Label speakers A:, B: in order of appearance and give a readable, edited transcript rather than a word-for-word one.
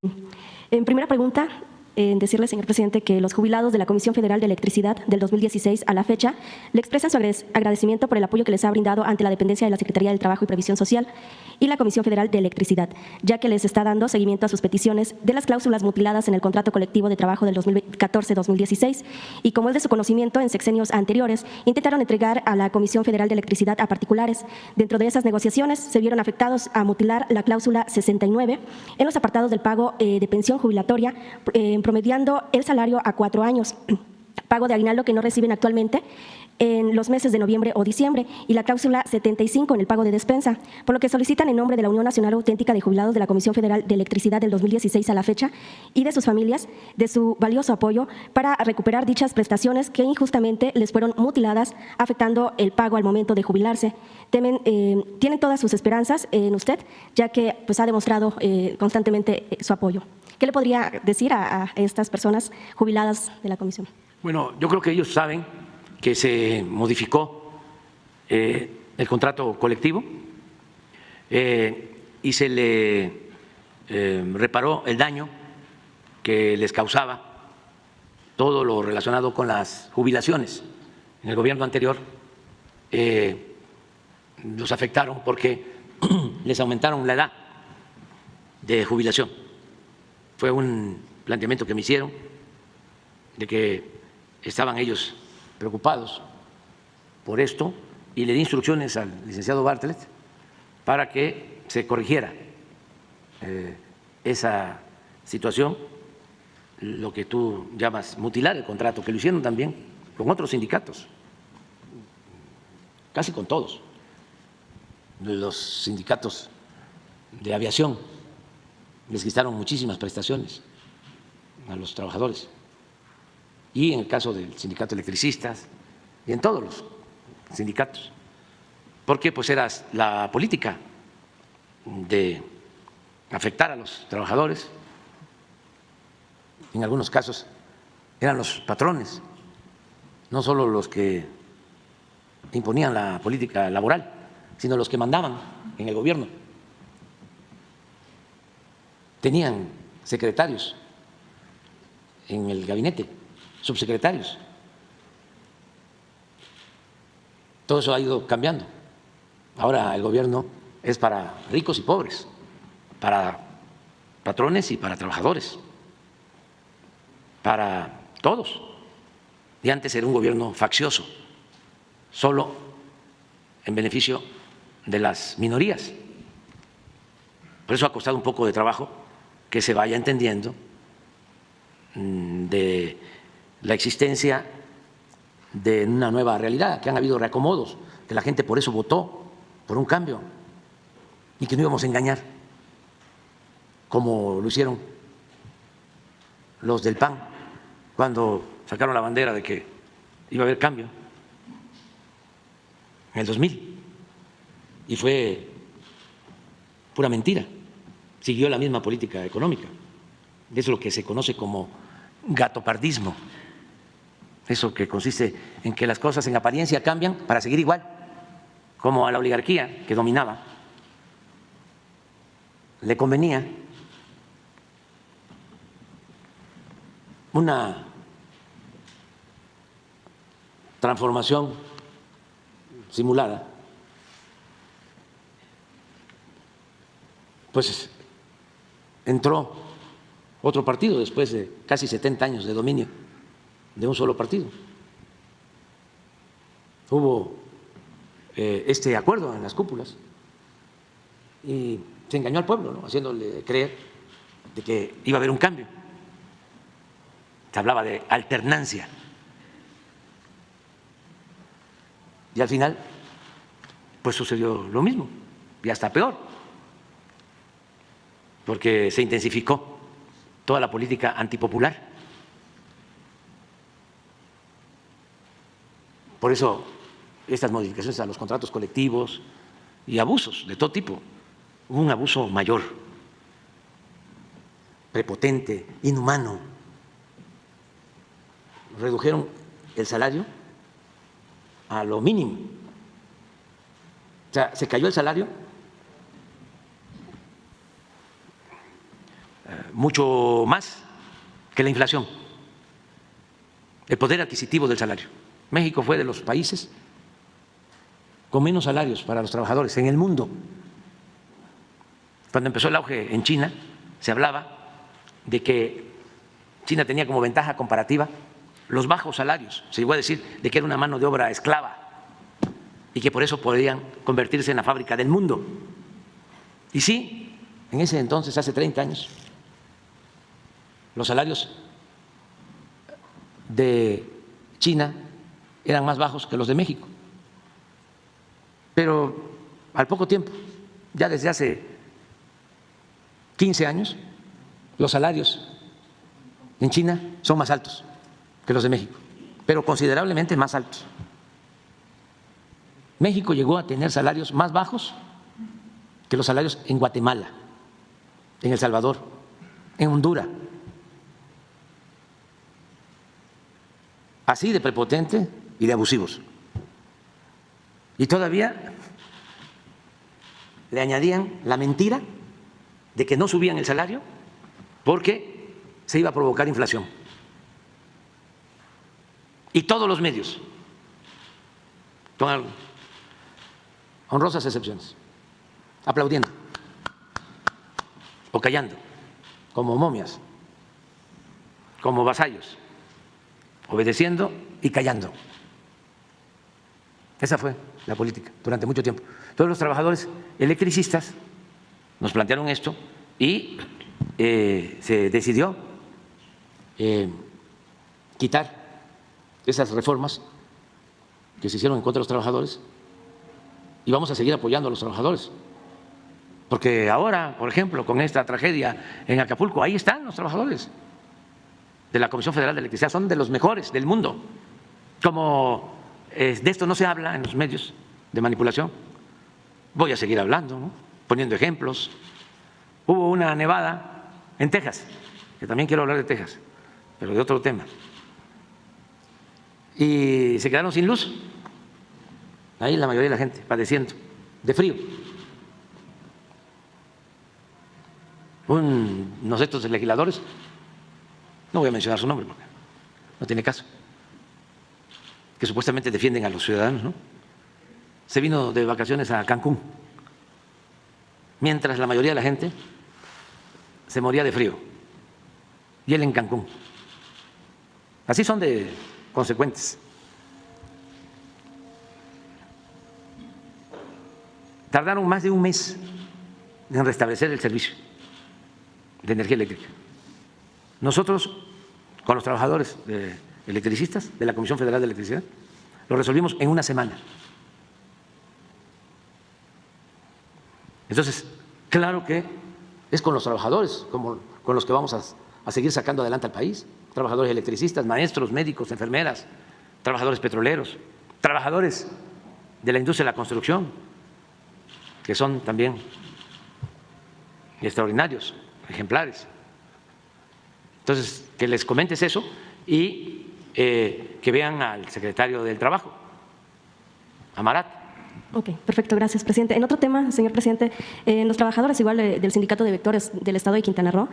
A: En primera pregunta, decirle, señor presidente, que los jubilados de la Comisión Federal de Electricidad del 2016 a la fecha le expresan su agradecimiento por el apoyo que les ha brindado ante la dependencia de la Secretaría del Trabajo y Previsión Social y la Comisión Federal de Electricidad, ya que les está dando seguimiento a sus peticiones de las cláusulas mutiladas en el contrato colectivo de trabajo del 2014-2016 y, como es de su conocimiento, en sexenios anteriores intentaron entregar a la Comisión Federal de Electricidad a particulares. Dentro de esas negociaciones se vieron afectados a mutilar la cláusula 69 en los apartados del pago de pensión jubilatoria, promediando el salario a 4 años, pago de aguinaldo que no reciben actualmente en los meses de noviembre o diciembre, y la cláusula 75 en el pago de despensa, por lo que solicitan en nombre de la Unión Nacional Auténtica de Jubilados de la Comisión Federal de Electricidad del 2016 a la fecha y de sus familias de su valioso apoyo para recuperar dichas prestaciones que injustamente les fueron mutiladas, afectando el pago al momento de jubilarse. Tienen todas sus esperanzas en usted, ya que pues, ha demostrado constantemente su apoyo. ¿Qué le podría decir a estas personas jubiladas de la comisión?
B: Bueno, yo creo que ellos saben que se modificó el contrato colectivo y se le reparó el daño que les causaba todo lo relacionado con las jubilaciones. En el gobierno anterior los afectaron porque les aumentaron la edad de jubilación. Fue un planteamiento que me hicieron de que estaban ellos preocupados por esto y le di instrucciones al licenciado Bartlett para que se corrigiera esa situación, lo que tú llamas mutilar el contrato, que lo hicieron también con otros sindicatos, casi con todos, los sindicatos de aviación les quitaron muchísimas prestaciones a los trabajadores, y en el caso del sindicato de electricistas y en todos los sindicatos, porque pues era la política de afectar a los trabajadores. En algunos casos eran los patrones, no solo los que imponían la política laboral, sino los que mandaban en el gobierno. Tenían secretarios en el gabinete, subsecretarios. Todo eso ha ido cambiando. Ahora el gobierno es para ricos y pobres, para patrones y para trabajadores, para todos. Y antes era un gobierno faccioso, solo en beneficio de las minorías. Por eso ha costado un poco de trabajo que se vaya entendiendo de la existencia de una nueva realidad, que han habido reacomodos, que la gente por eso votó por un cambio y que no íbamos a engañar, como lo hicieron los del PAN cuando sacaron la bandera de que iba a haber cambio en el 2000, y fue pura mentira. Siguió la misma política económica. Es lo que se conoce como gatopardismo, eso que consiste en que las cosas en apariencia cambian para seguir igual, como a la oligarquía que dominaba le convenía una transformación simulada, pues entró otro partido después de casi 70 años de dominio de un solo partido. Hubo este acuerdo en las cúpulas y se engañó al pueblo, ¿no?, haciéndole creer de que iba a haber un cambio. Se hablaba de alternancia y al final pues sucedió lo mismo y hasta peor, porque se intensificó toda la política antipopular. Por eso estas modificaciones a los contratos colectivos y abusos de todo tipo. Hubo un abuso mayor, prepotente, inhumano. Redujeron el salario a lo mínimo. O sea, se cayó el salario mucho más que la inflación, el poder adquisitivo del salario. México fue de los países con menos salarios para los trabajadores en el mundo. Cuando empezó el auge en China, se hablaba de que China tenía como ventaja comparativa los bajos salarios. Se llegó a decir de que era una mano de obra esclava y que por eso podían convertirse en la fábrica del mundo. Y sí, en ese entonces, hace 30 años, los salarios de China eran más bajos que los de México. Pero al poco tiempo, ya desde hace 15 años, los salarios en China son más altos que los de México, pero considerablemente más altos. México llegó a tener salarios más bajos que los salarios en Guatemala, en El Salvador, en Honduras. Así de prepotente y de abusivos. Y todavía le añadían la mentira de que no subían el salario porque se iba a provocar inflación. Y todos los medios, con honrosas excepciones, aplaudiendo o callando, como momias, como vasallos, obedeciendo y callando. Esa fue la política durante mucho tiempo. Todos los trabajadores electricistas nos plantearon esto y se decidió quitar esas reformas que se hicieron en contra de los trabajadores y vamos a seguir apoyando a los trabajadores. Porque ahora, por ejemplo, con esta tragedia en Acapulco, ahí están los trabajadores de la Comisión Federal de Electricidad, son de los mejores del mundo. Como de esto no se habla en los medios de manipulación, voy a seguir hablando, ¿no? Poniendo ejemplos. Hubo una nevada en Texas, que también quiero hablar de Texas, pero de otro tema, y se quedaron sin luz. Ahí la mayoría de la gente padeciendo de frío. Unos de estos legisladores, no voy a mencionar su nombre porque no tiene caso, que supuestamente defienden a los ciudadanos, ¿no? Se vino de vacaciones a Cancún, mientras la mayoría de la gente se moría de frío, y él en Cancún. Así son de consecuentes. Tardaron más de un mes en restablecer el servicio de energía eléctrica. Nosotros, con los trabajadores electricistas de la Comisión Federal de Electricidad, lo resolvimos en una semana. Entonces, claro que es con los trabajadores como con los que vamos a seguir sacando adelante al país. Trabajadores electricistas, maestros, médicos, enfermeras, trabajadores petroleros, trabajadores de la industria de la construcción, que son también extraordinarios, ejemplares. Entonces, que les comentes eso y que vean al secretario del Trabajo, a Marat.
A: Ok, perfecto, gracias, presidente. En otro tema, señor presidente, los trabajadores igual del Sindicato de Vectores del Estado de Quintana Roo